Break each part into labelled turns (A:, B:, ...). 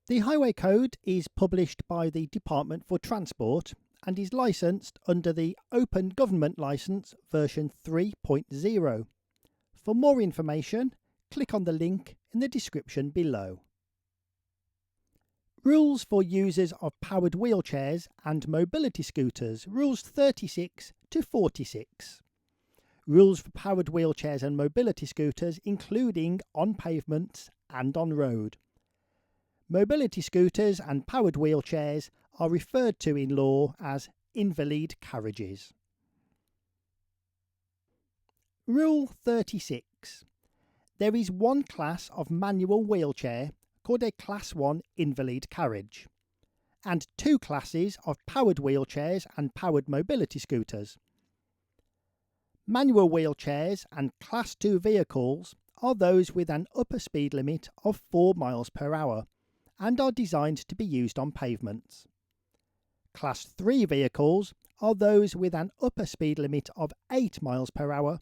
A: The Highway Code is published by the Department for Transport and is licensed under the Open Government Licence version 3.0. For more information, click on the link in the description below. Rules for users of powered wheelchairs and mobility scooters, Rules 36 to 46. Rules for powered wheelchairs and mobility scooters, including on pavements and on road. Mobility scooters and powered wheelchairs are referred to in law as invalid carriages. Rule 36. There is one class of manual wheelchair called a Class 1 invalid carriage, and two classes of powered wheelchairs and powered mobility scooters. Manual wheelchairs and Class 2 vehicles are those with an upper speed limit of 4 miles per hour and are designed to be used on pavements. Class 3 vehicles are those with an upper speed limit of 8 miles per hour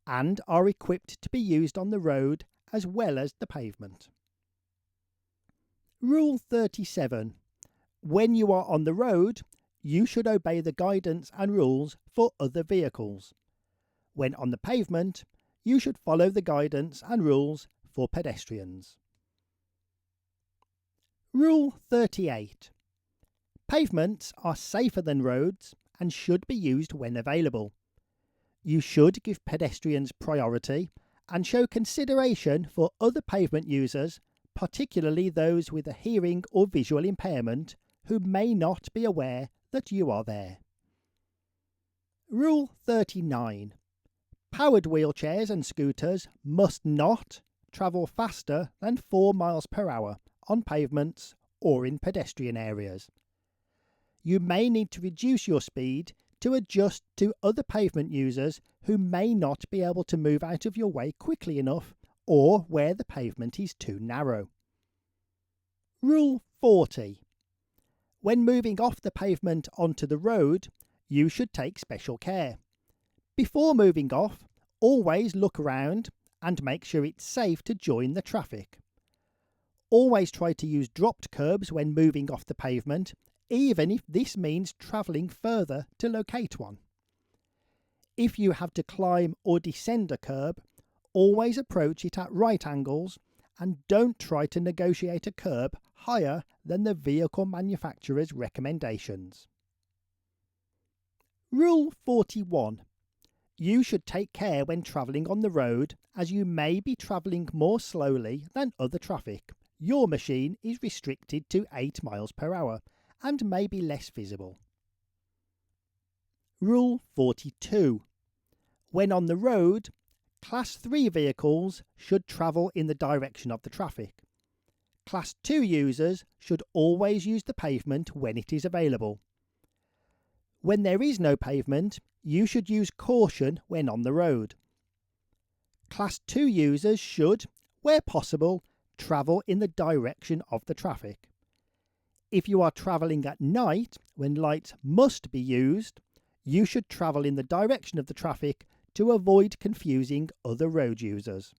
A: and are equipped to be used on the road as well as the pavement. Rule 37. When you are on the road, you should obey the guidance and rules for other vehicles. When on the pavement, you should follow the guidance and rules for pedestrians. Rule 38. Pavements are safer than roads and should be used when available. You should give pedestrians priority and show consideration for other pavement users, particularly those with a hearing or visual impairment who may not be aware that you are there. Rule 39. Powered wheelchairs and scooters must not travel faster than 4 miles per hour on pavements or in pedestrian areas. You may need to reduce your speed to adjust to other pavement users who may not be able to move out of your way quickly enough or where the pavement is too narrow. Rule 40. When moving off the pavement onto the road, you should take special care. Before moving off, always look around and make sure it's safe to join the traffic. Always try to use dropped curbs when moving off the pavement, even if this means travelling further to locate one. If you have to climb or descend a curb, always approach it at right angles and don't try to negotiate a curb higher than the vehicle manufacturer's recommendations. Rule 41. You should take care when travelling on the road as you may be travelling more slowly than other traffic. Your machine is restricted to 8 miles per hour and may be less visible. Rule 42. When on the road, Class 3 vehicles should travel in the direction of the traffic. Class 2 users should always use the pavement when it is available. When there is no pavement, you should use caution when on the road. Class 2 users should, where possible, travel in the direction of the traffic. If you are travelling at night, when lights must be used, you should travel in the direction of the traffic to avoid confusing other road users.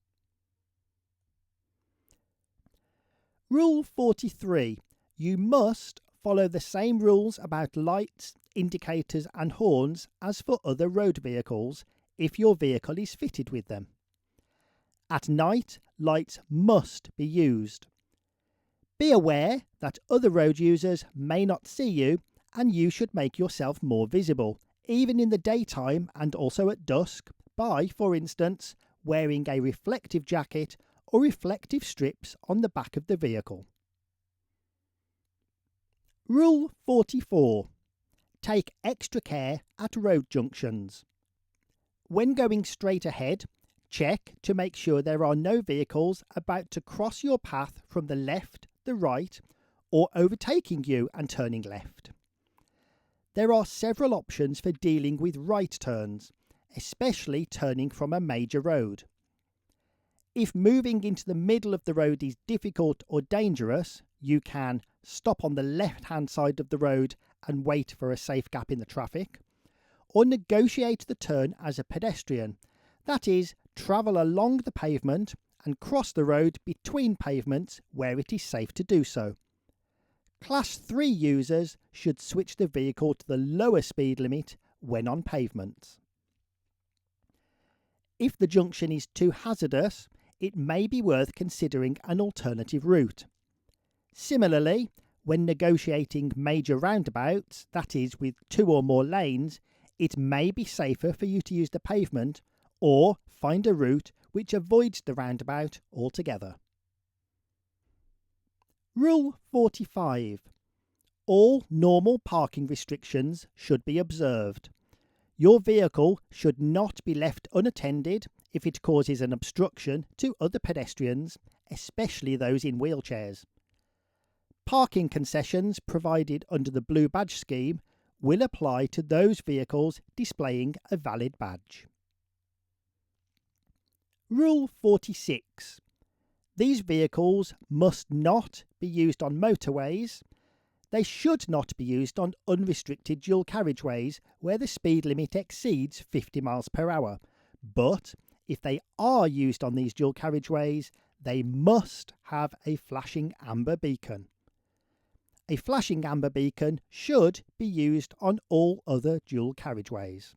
A: Rule 43. You must follow the same rules about lights, indicators and horns as for other road vehicles if your vehicle is fitted with them. At night, lights must be used. Be aware that other road users may not see you and you should make yourself more visible, even in the daytime and also at dusk, by, for instance, wearing a reflective jacket or reflective strips on the back of the vehicle. Rule 44. Take extra care at road junctions. When going straight ahead, check to make sure there are no vehicles about to cross your path from the left, the right, or overtaking you and turning left. There are several options for dealing with right turns, especially turning from a major road. If moving into the middle of the road is difficult or dangerous, you can stop on the left-hand side of the road and wait for a safe gap in the traffic, or negotiate the turn as a pedestrian, that is, travel along the pavement and cross the road between pavements where it is safe to do so. Class 3 users should switch the vehicle to the lower speed limit when on pavement. If the junction is too hazardous, it may be worth considering an alternative route. Similarly, when negotiating major roundabouts, that is, with 2 or more lanes, it may be safer for you to use the pavement or find a route which avoids the roundabout altogether. Rule 45. All normal parking restrictions should be observed. Your vehicle should not be left unattended if it causes an obstruction to other pedestrians, especially those in wheelchairs. Parking concessions provided under the Blue Badge scheme will apply to those vehicles displaying a valid badge. Rule 46. These vehicles must not be used on motorways. They should not be used on unrestricted dual carriageways where the speed limit exceeds 50 miles per hour. But if they are used on these dual carriageways, they must have a flashing amber beacon. A flashing amber beacon should be used on all other dual carriageways.